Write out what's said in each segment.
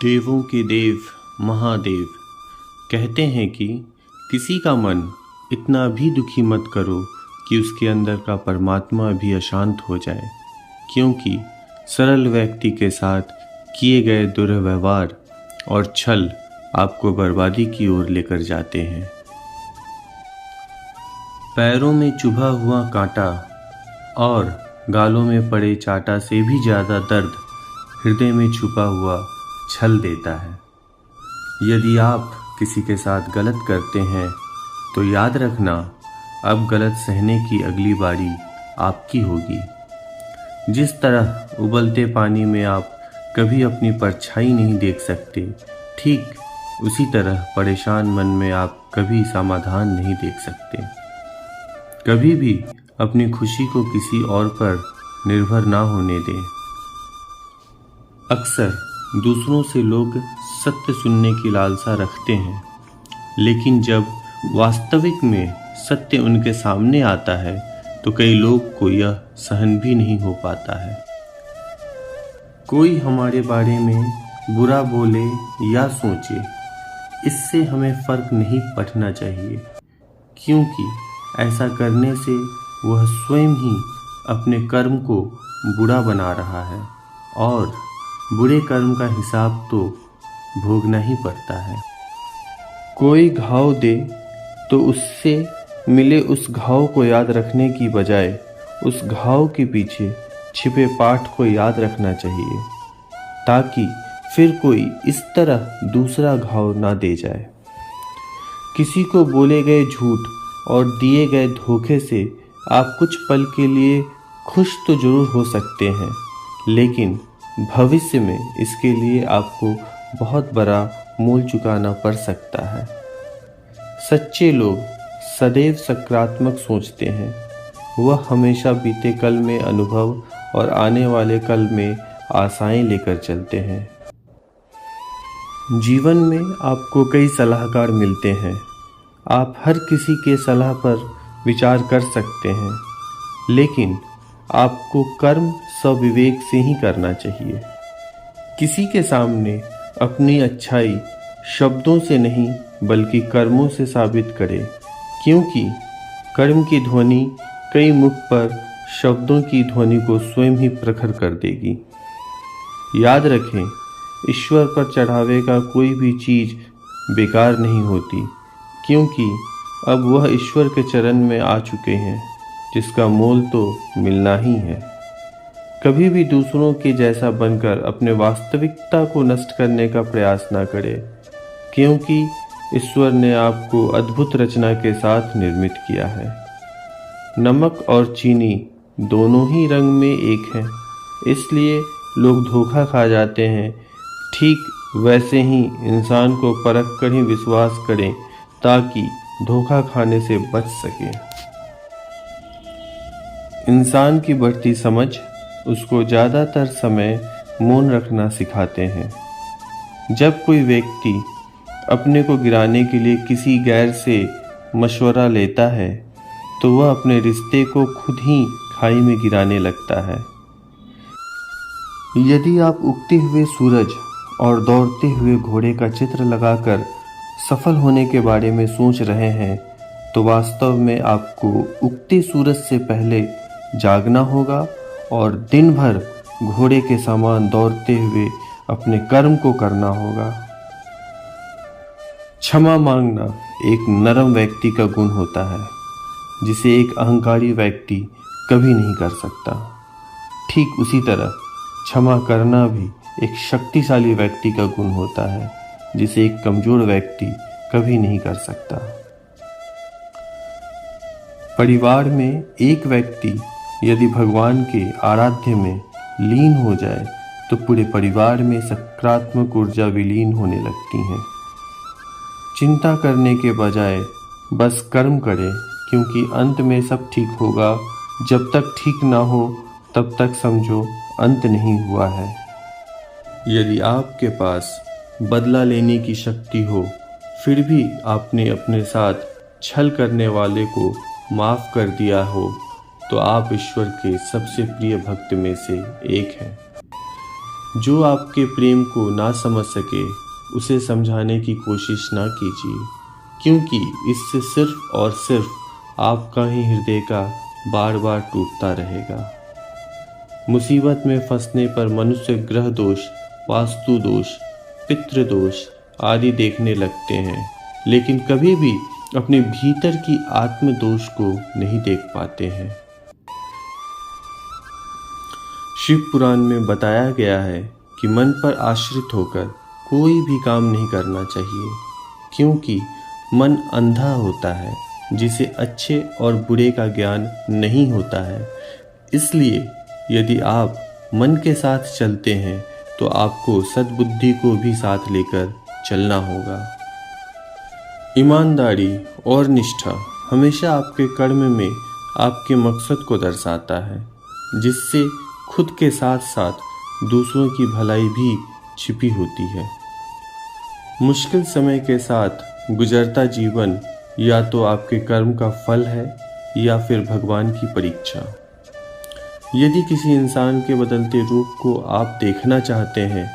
देवों के देव महादेव कहते हैं कि किसी का मन इतना भी दुखी मत करो कि उसके अंदर का परमात्मा भी अशांत हो जाए, क्योंकि सरल व्यक्ति के साथ किए गए दुर्व्यवहार और छल आपको बर्बादी की ओर लेकर जाते हैं। पैरों में चुभा हुआ कांटा और गालों में पड़े चाटा से भी ज़्यादा दर्द हृदय में छुपा हुआ छल देता है। यदि आप किसी के साथ गलत करते हैं तो याद रखना, अब गलत सहने की अगली बारी आपकी होगी। जिस तरह उबलते पानी में आप कभी अपनी परछाई नहीं देख सकते, ठीक उसी तरह परेशान मन में आप कभी समाधान नहीं देख सकते। कभी भी अपनी खुशी को किसी और पर निर्भर ना होने दें। अक्सर दूसरों से लोग सत्य सुनने की लालसा रखते हैं, लेकिन जब वास्तविक में सत्य उनके सामने आता है तो कई लोग को यह सहन भी नहीं हो पाता है। कोई हमारे बारे में बुरा बोले या सोचे, इससे हमें फर्क नहीं पड़ना चाहिए, क्योंकि ऐसा करने से वह स्वयं ही अपने कर्म को बुरा बना रहा है और बुरे कर्म का हिसाब तो भोगना ही पड़ता है। कोई घाव दे तो उससे मिले उस घाव को याद रखने की बजाय उस घाव के पीछे छिपे पाठ को याद रखना चाहिए, ताकि फिर कोई इस तरह दूसरा घाव ना दे जाए। किसी को बोले गए झूठ और दिए गए धोखे से आप कुछ पल के लिए खुश तो जरूर हो सकते हैं, लेकिन भविष्य में इसके लिए आपको बहुत बड़ा मूल्य चुकाना पड़ सकता है। सच्चे लोग सदैव सकारात्मक सोचते हैं। वह हमेशा बीते कल में अनुभव और आने वाले कल में आशाएं लेकर चलते हैं। जीवन में आपको कई सलाहकार मिलते हैं। आप हर किसी के सलाह पर विचार कर सकते हैं, लेकिन आपको कर्म सविवेक से ही करना चाहिए। किसी के सामने अपनी अच्छाई शब्दों से नहीं बल्कि कर्मों से साबित करें, क्योंकि कर्म की ध्वनि कई मुख पर शब्दों की ध्वनि को स्वयं ही प्रखर कर देगी। याद रखें, ईश्वर पर चढ़ावे का कोई भी चीज़ बेकार नहीं होती, क्योंकि अब वह ईश्वर के चरण में आ चुके हैं, जिसका मोल तो मिलना ही है। कभी भी दूसरों के जैसा बनकर अपने वास्तविकता को नष्ट करने का प्रयास ना करें, क्योंकि ईश्वर ने आपको अद्भुत रचना के साथ निर्मित किया है। नमक और चीनी दोनों ही रंग में एक हैं, इसलिए लोग धोखा खा जाते हैं। ठीक वैसे ही इंसान को परख कर ही विश्वास करें, ताकि धोखा खाने से बच सके। इंसान की बढ़ती समझ उसको ज़्यादातर समय मौन रखना सिखाते हैं। जब कोई व्यक्ति अपने को गिराने के लिए किसी गैर से मशवरा लेता है, तो वह अपने रिश्ते को खुद ही खाई में गिराने लगता है। यदि आप उगते हुए सूरज और दौड़ते हुए घोड़े का चित्र लगाकर सफल होने के बारे में सोच रहे हैं, तो वास्तव में आपको उगते सूरज से पहले जागना होगा और दिन भर घोड़े के समान दौड़ते हुए अपने कर्म को करना होगा। क्षमा मांगना एक नरम व्यक्ति का गुण होता है, जिसे एक अहंकारी व्यक्ति कभी नहीं कर सकता। ठीक उसी तरह क्षमा करना भी एक शक्तिशाली व्यक्ति का गुण होता है, जिसे एक कमजोर व्यक्ति कभी नहीं कर सकता। परिवार में एक व्यक्ति यदि भगवान के आराध्य में लीन हो जाए, तो पूरे परिवार में सकारात्मक ऊर्जा विलीन होने लगती है। चिंता करने के बजाय बस कर्म करें, क्योंकि अंत में सब ठीक होगा। जब तक ठीक ना हो तब तक समझो अंत नहीं हुआ है। यदि आपके पास बदला लेने की शक्ति हो, फिर भी आपने अपने साथ छल करने वाले को माफ़ कर दिया हो, तो आप ईश्वर के सबसे प्रिय भक्त में से एक हैं। जो आपके प्रेम को ना समझ सके उसे समझाने की कोशिश ना कीजिए, क्योंकि इससे सिर्फ और सिर्फ आपका ही हृदय का बार बार टूटता रहेगा। मुसीबत में फंसने पर मनुष्य ग्रह दोष, वास्तु दोष, पितृ दोष आदि देखने लगते हैं, लेकिन कभी भी अपने भीतर की आत्म दोष को नहीं देख पाते हैं। शिव पुराण में बताया गया है कि मन पर आश्रित होकर कोई भी काम नहीं करना चाहिए, क्योंकि मन अंधा होता है जिसे अच्छे और बुरे का ज्ञान नहीं होता है। इसलिए यदि आप मन के साथ चलते हैं तो आपको सद्बुद्धि को भी साथ लेकर चलना होगा। ईमानदारी और निष्ठा हमेशा आपके कर्म में आपके मकसद को दर्शाता है, जिससे खुद के साथ साथ दूसरों की भलाई भी छिपी होती है। मुश्किल समय के साथ गुजरता जीवन या तो आपके कर्म का फल है या फिर भगवान की परीक्षा। यदि किसी इंसान के बदलते रूप को आप देखना चाहते हैं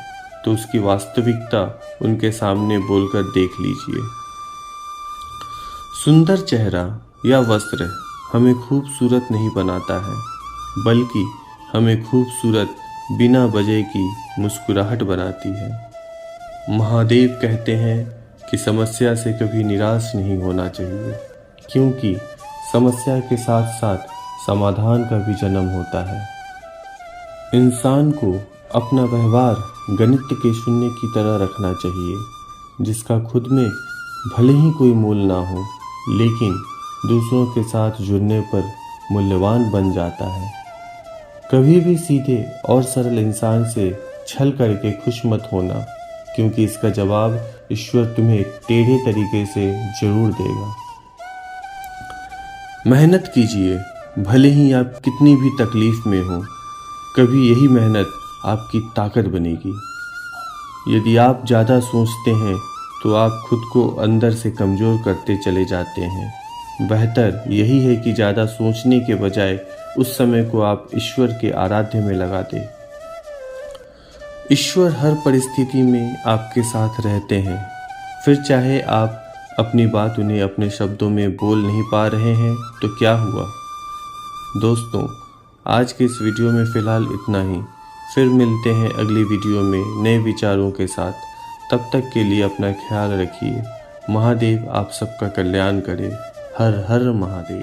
तो उसकी वास्तविकता उनके सामने बोलकर देख लीजिए। सुंदर चेहरा या वस्त्र हमें खूबसूरत नहीं बनाता है, बल्कि हमें खूबसूरत बिना वजह की मुस्कुराहट बनाती है। महादेव कहते हैं कि समस्या से कभी निराश नहीं होना चाहिए, क्योंकि समस्या के साथ साथ समाधान का भी जन्म होता है। इंसान को अपना व्यवहार गणित के शून्य की तरह रखना चाहिए, जिसका खुद में भले ही कोई मूल ना हो, लेकिन दूसरों के साथ जुड़ने पर मूल्यवान बन जाता है। कभी भी सीधे और सरल इंसान से छल करके खुश मत होना, क्योंकि इसका जवाब ईश्वर तुम्हें टेढ़े तरीके से जरूर देगा। मेहनत कीजिए, भले ही आप कितनी भी तकलीफ में हो, कभी यही मेहनत आपकी ताकत बनेगी। यदि आप ज़्यादा सोचते हैं तो आप खुद को अंदर से कमज़ोर करते चले जाते हैं। बेहतर यही है कि ज़्यादा सोचने के बजाय उस समय को आप ईश्वर के आराध्य में लगा दें। ईश्वर हर परिस्थिति में आपके साथ रहते हैं, फिर चाहे आप अपनी बात उन्हें अपने शब्दों में बोल नहीं पा रहे हैं तो क्या हुआ। दोस्तों, आज के इस वीडियो में फ़िलहाल इतना ही। फिर मिलते हैं अगली वीडियो में नए विचारों के साथ। तब तक के लिए अपना ख्याल रखिए। महादेव आप सबका कल्याण करे। हर हर महादेव।